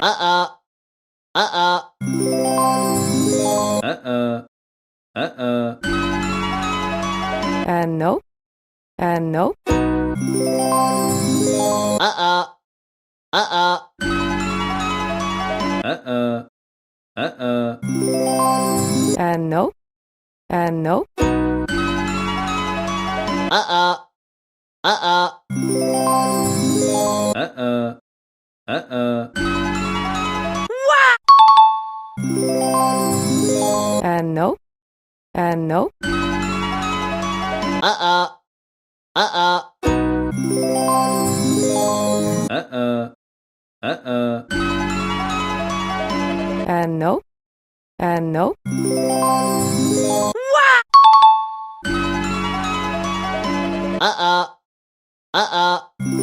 Uh-uh. Uh-uh. Uh-uh. Uh-uh. No. No. Uh-uh. Uh-uh. Uh-uh. Uh-uh. No. No. Uh-uh. Uh-uh. Uh-uh. Uh-uh. No. No. Uh-uh. Uh-uh. Uh-uh. Uh-uh. No. No. Uh-uh. Uh-uh.